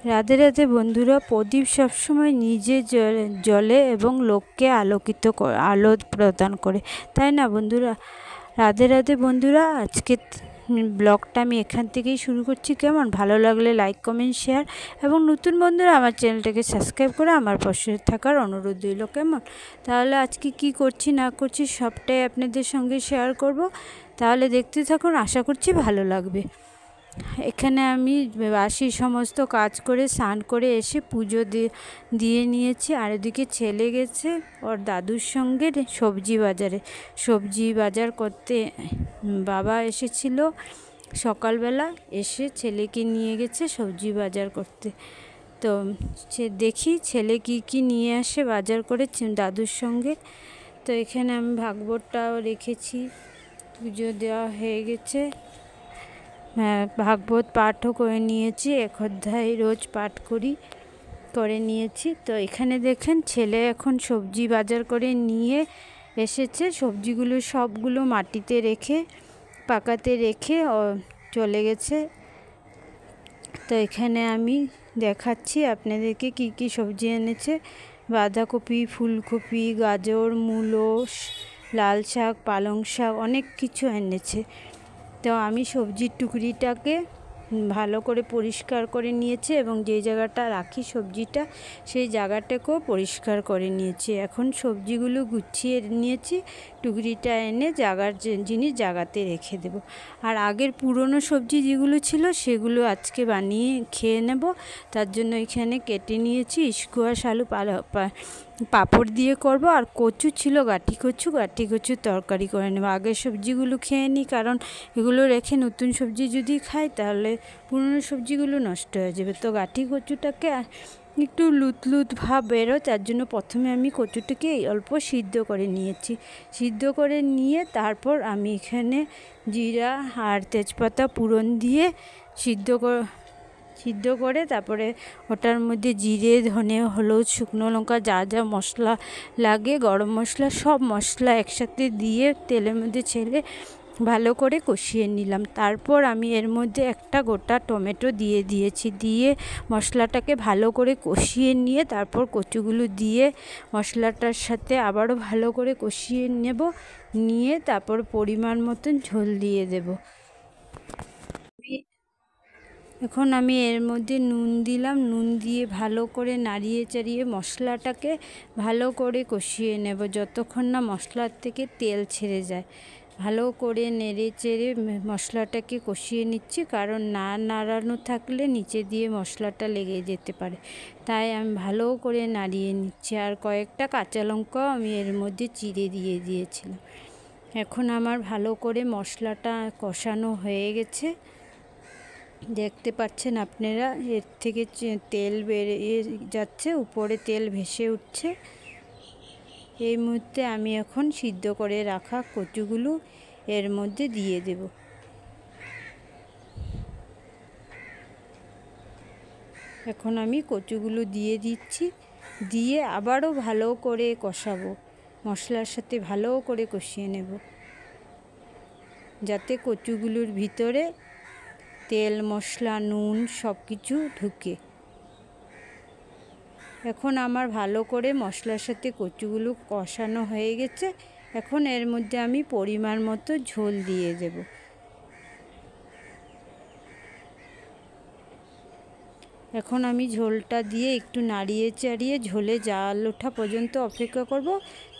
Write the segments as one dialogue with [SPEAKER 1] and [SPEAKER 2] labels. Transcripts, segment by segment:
[SPEAKER 1] রাধে রাধে বন্ধুরা। প্রদীপ সবসময় নিজে জ্বলে এবং লোককে আলো প্রদান করে, তাই না বন্ধুরা? রাধে রাধে বন্ধুরা। আজকে ব্লগটা আমি এখান থেকেই শুরু করছি। কেমন? ভালো লাগলে লাইক, কমেন্ট, শেয়ার এবং নতুন বন্ধুরা আমার চ্যানেলটাকে সাবস্ক্রাইব করে আমার পাশে থাকার অনুরোধ রইল। কেমন? তাহলে আজকে কি করছি না করছি সবটাই আপনাদের সঙ্গে শেয়ার করব। তাহলে দেখতে থাকুন, আশা করছি ভালো লাগবে। এখানে আমি বাসি সমস্ত কাজ করে স্নান করে এসে পুজো দিয়ে নিয়েছি। আর এদিকে ছেলে গেছে ওর দাদুর সঙ্গে সবজি বাজার করতে। বাবা এসেছিল সকালবেলা, এসে ছেলেকে নিয়ে গেছে সবজি বাজার করতে। তো দেখি ছেলে কি নিয়ে আসে বাজার করে দাদুর সঙ্গে। তো এখানে আমি ভাগবতটাও রেখেছি, পুজো দেওয়া হয়ে গেছে। ভাগবত পাঠও করে নিয়েছি, 1 অধ্যায় রোজ পাঠ করে নিয়েছি। তো এখানে দেখেন ছেলে এখন সবজি বাজার করে নিয়ে এসেছে। সবজিগুলো সবগুলো মাটিতে রেখে পাকাতে রেখে চলে গেছে। তো এখানে আমি দেখাচ্ছি আপনাদেরকে কি সবজি এনেছে। বাঁধাকপি, ফুলকপি, গাজর, মূলো, লাল শাক, পালং শাক, অনেক কিছু এনেছে। তো আমি সবজির টুকরিটাকে ভালো করে পরিষ্কার করে নিয়েছি এবং যে জায়গাটা রাখি সবজিটা সেই জায়গাটাকেও পরিষ্কার করে নিয়েছি। এখন সবজিগুলো গুছিয়ে নিয়েছি, টুকরিটা এনে জিনিস জায়গাতে রেখে দেব। আর আগের পুরনো সবজি যেগুলো ছিল সেগুলো আজকে বানিয়ে খেয়ে নেব। তার জন্য এখানে কেটে নিয়েছি স্কোয়াশ, আলু, পাঁপড় দিয়ে করব। আর কচু ছিল, গাঁটি কচু তরকারি করে নেব। আগের সবজিগুলো খেয়ে নিই, কারণ এগুলো রেখে নতুন সবজি যদি খাই তাহলে পুরনো সবজিগুলো নষ্ট হয়ে যাবে। তো গাঁটি কচুটাকে একটু লুত ভাব বেরো, তার জন্য প্রথমে আমি কচুটাকে অল্প সিদ্ধ করে নিয়েছি। সিদ্ধ করে নিয়ে তারপর আমি এখানে জিরা আর তেজপাতা ফোড়ন দিয়ে সিদ্ধ করে তারপরে ওটার মধ্যে জিরে, ধনে, হলুদ, শুকনো লঙ্কা, যা মশলা লাগে, গরম মশলা, সব মশলা একসাথে দিয়ে তেলের মধ্যে ছেড়ে ভালো করে কষিয়ে নিলাম। তারপর আমি এর মধ্যে একটা গোটা টমেটো দিয়ে মশলাটাকে ভালো করে কষিয়ে নিয়ে তারপর কচুগুলো দিয়ে মশলাটার সাথে আবারও ভালো করে কষিয়ে নিয়ে তারপর পরিমাণ মতন ঝোল দিয়ে দেব। এখন আমি এর মধ্যে নুন দিলাম। নুন দিয়ে ভালো করে নাড়িয়ে চাড়িয়ে মশলাটাকে ভালো করে কষিয়ে নেব যতক্ষণ না মশলার থেকে তেল ছেড়ে যায়। ভালো করে নেড়ে চেড়ে মশলাটাকে কষিয়ে নিচ্ছি, কারণ না নাড়ানো থাকলে নিচে দিয়ে মশলাটা লেগে যেতে পারে। তাই আমি ভালো করে নাড়িয়ে নিচ্ছি। আর কয়েকটা কাঁচা লঙ্কাও আমি এর মধ্যে চিড়ে দিয়ে দিয়েছিলাম। এখন আমার ভালো করে মশলাটা কষানো হয়ে গেছে, দেখতে পাচ্ছেন আপনারা। এর থেকে তেল বেরিয়ে যাচ্ছে, উপরে তেল ভেসে উঠছে। এই মুহূর্তে আমি এখন সিদ্ধ করে রাখা কচুগুলো এর মধ্যে দিয়ে দেব। এখন আমি কচুগুলো দিয়ে দিচ্ছি, দিয়ে আবারও ভালো করে কষাবো। মশলার সাথে ভালো করে কষিয়ে নেব যাতে কচুগুলোর ভিতরে তেল, মশলা, নুন সব কিছু ঢুকে। এখন আমার ভালো করে মশলার সাথে কচুগুলো কষানো হয়ে গেছে। এখন এর মধ্যে আমি পরিমাণ মতো ঝোল দিয়ে দেব। এখন আমি ঝোলটা দিয়ে একটু নাড়িয়ে চাড়িয়ে ঝোলে জাল ওঠা পর্যন্ত অপেক্ষা করব।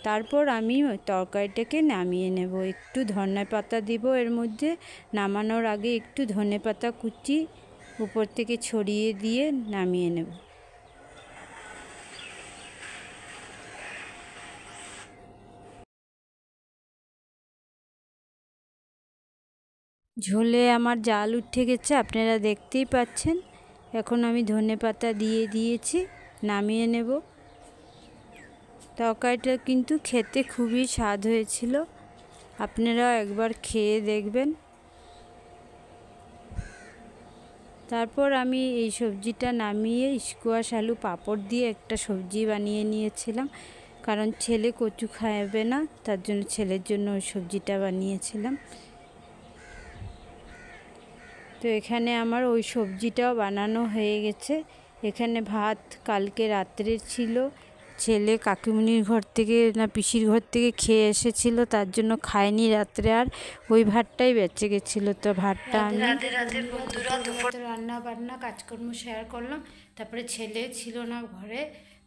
[SPEAKER 1] তারপর আমি তরকারিটাকে নামিয়ে নেব। একটু ধনে পাতা দিব এর মধ্যে। নামানোর আগে একটু ধনে পাতা কুচি উপর থেকে ছড়িয়ে দিয়ে নামিয়ে নেব। ঝোলে আমার জাল উঠে গেছে, আপনারা দেখতেই পাচ্ছেন। এখন আমি ধনে পাতা দিয়ে দিয়েছি, নামিয়ে নেব। তরকারিটা কিন্তু খেতে খুবই স্বাদ হয়েছিল, আপনারাও একবার খেয়ে দেখবেন। তারপর আমি এই সবজিটা নামিয়ে স্কোয়াশ, আলু, পাঁপড় দিয়ে একটা সবজি বানিয়ে নিয়েছিলাম, কারণ ছেলে কচু খাবে না, তার জন্য ছেলের জন্য ওই সবজিটা বানিয়েছিলাম। তো এখানে আমার ওই সবজিটাও বানানো হয়ে গেছে। এখানে ভাত কালকে রাত্রের ছিল, ছেলে কাকিমুনির ঘর থেকে না পিসির ঘর থেকে খেয়ে এসেছিল, তার জন্য খায়নি রাত্রে, আর ওই ভাতটাই বেঁচে গেছিলো। তো ভাতটা আমি রান্না বান্না কাজকর্ম শেয়ার করলাম। তারপরে ছেলে ছিল না ঘরে,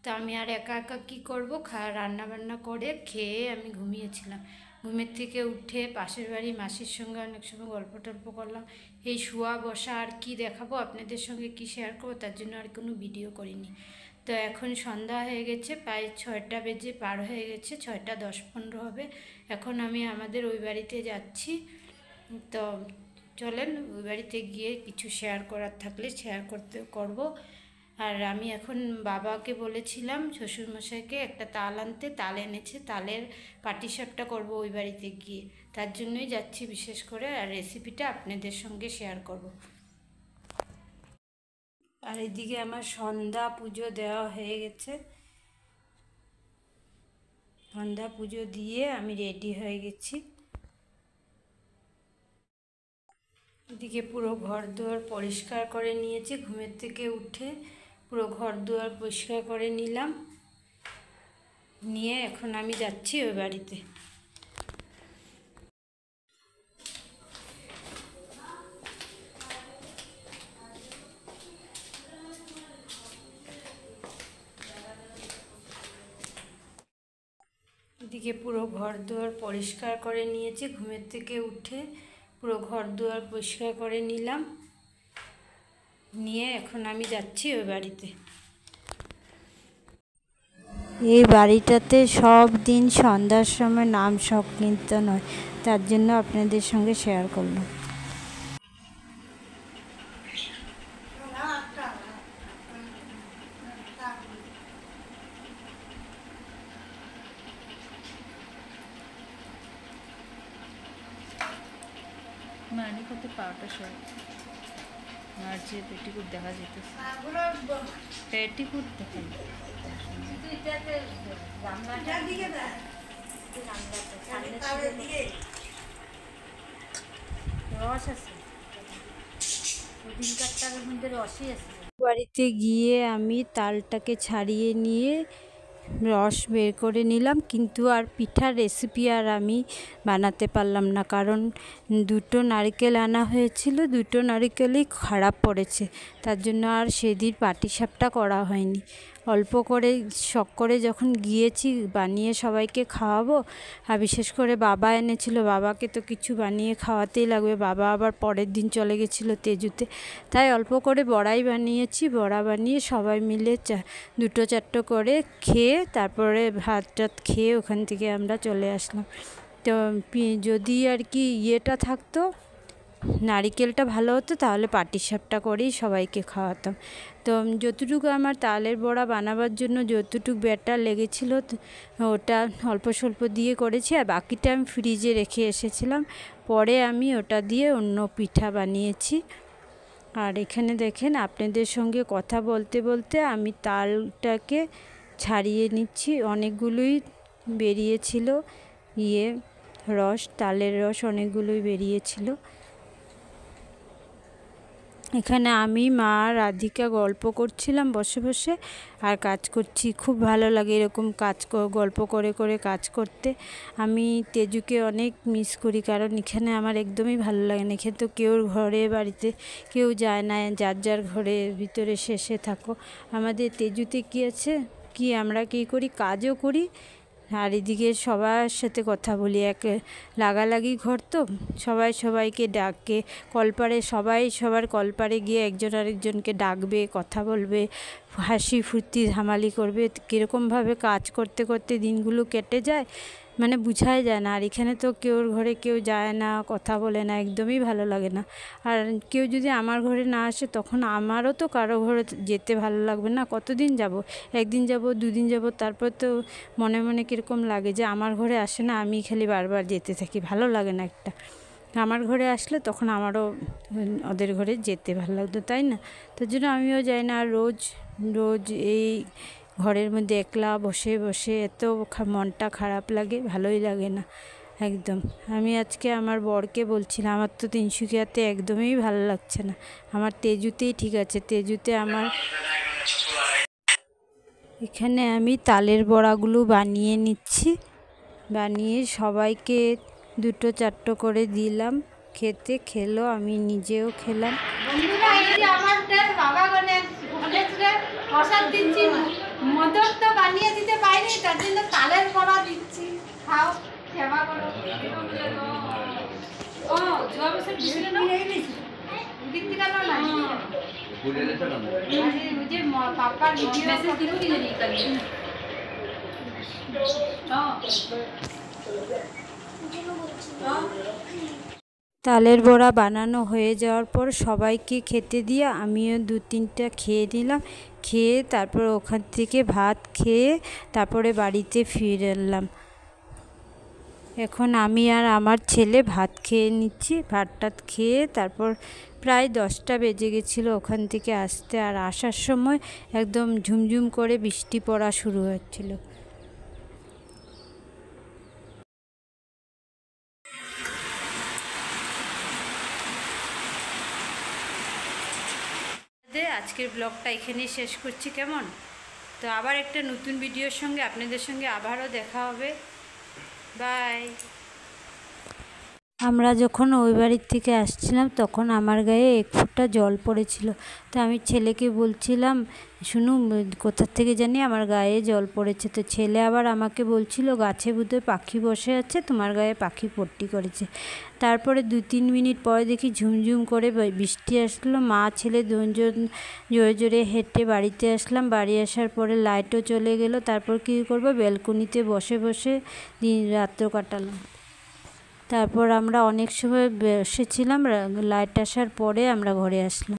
[SPEAKER 1] তো আমি আর একা একা কী করবো, রান্না বান্না করে খেয়ে আমি ঘুমিয়েছিলাম। ঘুমের থেকে উঠে পাশের বাড়ি মাসির সঙ্গে অনেক সময় গল্প টল্প করলাম। এই শোয়া বসা আর কি দেখাবো আপনাদের সঙ্গে, কি শেয়ার করবো, তার জন্য আর কোনো ভিডিও করিনি। তো এখন সন্ধ্যা হয়ে গেছে, প্রায় 6টা বেজে পার হয়ে গেছে, 6টা 10-15 হবে। এখন আমি আমাদের ওই বাড়িতে যাচ্ছি। তো চলেন ওই বাড়িতে গিয়ে কিছু শেয়ার করার থাকলে শেয়ার করব। আর আমি এখন বাবাকে বলেছিলাম শ্বশুরমশাইকে একটা তাল আনতে, তাল এনেছে, তালের পাটিসাপটা করব ওই বাড়িতে গিয়ে, তার জন্যই যাচ্ছি বিশেষ করে। আর রেসিপিটা আপনাদের সঙ্গে শেয়ার করব। আর এদিকে আমার সন্ধ্যা পুজো দেওয়া হয়ে গেছে, সন্ধ্যা পুজো দিয়ে আমি রেডি হয়ে গেছি। এদিকে পুরো ঘর দুয়ার পরিষ্কার করে নিয়েছি, ঘুমের থেকে উঠে পুরো ঘর দুয়ার পরিষ্কার করে নিলাম, নিয়ে এখন আমি যাচ্ছি ওই বাড়িতে। এদিকে পুরো ঘর দুয়ার পরিষ্কার করে নিয়েছি, ঘুমের থেকে উঠে পুরো ঘর দুয়ার পরিষ্কার করে নিলাম, নিয়ে এখন আমি যাচ্ছি ওই বাড়িতে। এই বাড়িটাতে সব দিন সন্ধ্যার সময় নাম সংকীর্তন হয়, তার জন্য আপনাদের সঙ্গে শেয়ার করলাম।
[SPEAKER 2] মানে কত পাওয়াটা সব আর যে পেটিকুট দেখা যেতেছে, পেটিকুট দেখা রস আছে, ওদিনকারটার মধ্যে রসই আছে।
[SPEAKER 1] বাড়িতে গিয়ে আমি তালটাকে ছাড়িয়ে নিয়ে রস বের করে নিলাম, কিন্তু আর পিঠার রেসিপি আর আমি বানাতে পারলাম না, কারণ দুটো নারকেল আনা হয়েছিল, দুটো নারকেলই খারাপ পড়েছে, তার জন্য আর সেদিন পাটিসাপটা করা হয়নি। অল্প করে শখ করে যখন গিয়েছি বানিয়ে সবাইকে খাওয়াবো, আর বিশেষ করে বাবা এনেছিল, বাবাকে তো কিছু বানিয়ে খাওয়াতেই লাগবে, বাবা আবার পরের দিন চলে গেছিলো তেজুতে, তাই অল্প করে বড়াই বানিয়েছি, বড়া বানিয়ে সবাই মিলে 2-4টো করে খেয়ে তারপরে ভাত টাত খেয়ে ওখান থেকে আমরা চলে আসলাম। তো যদি আর কি ইয়েটা থাকতো, নারিকেলটা ভালো হতো, তাহলে পাটিসাপটা করেই সবাইকে খাওয়াতাম। তো যতটুকু আমার তালের বড়া বানাবার জন্য যতটুকু ব্যাটার লেগেছিল ওটা অল্প স্বল্প দিয়ে করেছি, আর বাকিটা আমি ফ্রিজে রেখে এসেছিলাম, পরে আমি ওটা দিয়ে অন্য পিঠা বানিয়েছি। আর এখানে দেখেন আপনাদের সঙ্গে কথা বলতে বলতে আমি তালটাকে ছাড়িয়ে নিচ্ছি, অনেকগুলোই বেরিয়েছিল রস, তালের রস অনেকগুলোই বেরিয়েছিল। এখানে আমি মা রাধিকা গল্প করছিলাম বসে বসে, আর কাজ করছি। খুব ভালো লাগে এরকম গল্প করে করে কাজ করতে। আমি তেজুকে অনেক মিস করি, কারণ এখানে আমার একদমই ভালো লাগে না। এখানে তো কেউর ঘরে বাড়িতে কেউ যায় না, যার যার ঘরে ভিতরে শেষে থাকো। আমাদের তেজুতে কী আছে, কি আমরা কী করি, কাজও করি, আর এদিকে সবার সাথে কথা বলি। এক লাগালাগি ঘর তো, সবাই সবাইকে ডাকে, কলপারে সবাই সবার কলপারে গিয়ে একজন আরেকজনকে ডাকবে, কথা বলবে, হাসি ফুর্তি ধামালি করবে। কীরকমভাবে কাজ করতে করতে দিনগুলো কেটে যায় মানে বোঝাই যায় না। আর এখানে তো কেউর ঘরে কেউ যায় না, কথা বলে না, একদমই ভালো লাগে না। আর কেউ যদি আমার ঘরে না আসে, তখন আমারও তো কারো ঘরে যেতে ভালো লাগবে না। কতদিন যাব, একদিন যাব, দুদিন যাব, তারপর তো মনে মনে কীরকম লাগে যে আমার ঘরে আসে না, আমি খালি বারবার যেতে থাকি, ভালো লাগে না একটা। আমার ঘরে আসলে তখন আমারও ওদের ঘরে যেতে ভালো লাগতো, তাই না? তার জন্য আমিও যাই না। আর রোজ রোজ এই ঘরের মধ্যে একলা বসে বসে এত মনটা খারাপ লাগে, ভালোই লাগে না একদম। আমি আজকে আমার বরকে বলছিলাম, আমার তো তিনসুকিয়াতে একদমই ভালো লাগছে না, আমার তেজুতেই ঠিক আছে। তেজুতে আমার এখানে আমি তালের বড়াগুলো বানিয়ে নিচ্ছি, বানিয়ে সবাইকে 2-4টো করে দিলাম, খেতে খেলো, আমি নিজেও খেলাম।
[SPEAKER 2] বন্ধুরা, এই যে আমাদের বাবা গণেশরে প্রসাদ দিচ্ছি, মোদক তো বানিয়ে দিতে পারিনি, তার জন্য তালের বড়া দিচ্ছি, খাও, সেবা করো। ও জবা বছর দিছিল না, দিতে গেল না, ওই যে পাপার মেসেজ দিল কি জানি কালি।
[SPEAKER 1] তালের বড়া বানানো হয়ে যাওয়ার পর সবাইকে খেতে দিয়ে আমিও 2-3টা খেয়ে নিলাম, খেয়ে তারপর ওখান থেকে ভাত খেয়ে তারপরে বাড়িতে ফিরে এলাম। এখন আমি আর আমার ছেলে ভাত খেয়ে নিচ্ছি, ভাত খেয়ে তারপর প্রায় 10টা বেজে গেছিলো ওখান থেকে আসতে, আর আসার সময় একদম ঝুমঝুম করে বৃষ্টি পড়া শুরু হচ্ছিল। আজকের ব্লগটা এখানেই শেষ করছি, কেমন? তো আবার একটা নতুন ভিডিওর সঙ্গে আপনাদের সঙ্গে আবারও দেখা হবে। বাই। আমরা যখন ওই বাড়ির থেকে আসছিলাম তখন আমার গায়ে 1 ফোঁটা জল পড়েছিল, তো আমি ছেলেকে বলছিলাম, শুনু কোথা থেকে জানি আমার গায়ে জল পড়েছে, তো ছেলে আবার আমাকে বলছিল গাছে বোধহয় পাখি বসে আছে, তোমার গায়ে পাখি পট্টি করেছে। তারপরে 2-3 মিনিট পরে দেখি ঝুমঝুম করে বৃষ্টি আসলো, মা ছেলে দুজন জোরে জোরে হেঁটে বাড়িতে আসলাম। বাড়ি আসার পরে লাইটও চলে গেল, তারপর কী করবো, ব্যালকনিতে বসে বসে রাত্র কাটালাম। তারপর আমরা অনেক সময় বসেছিলাম, লাইট আসার পরে আমরা ঘরে আসলাম।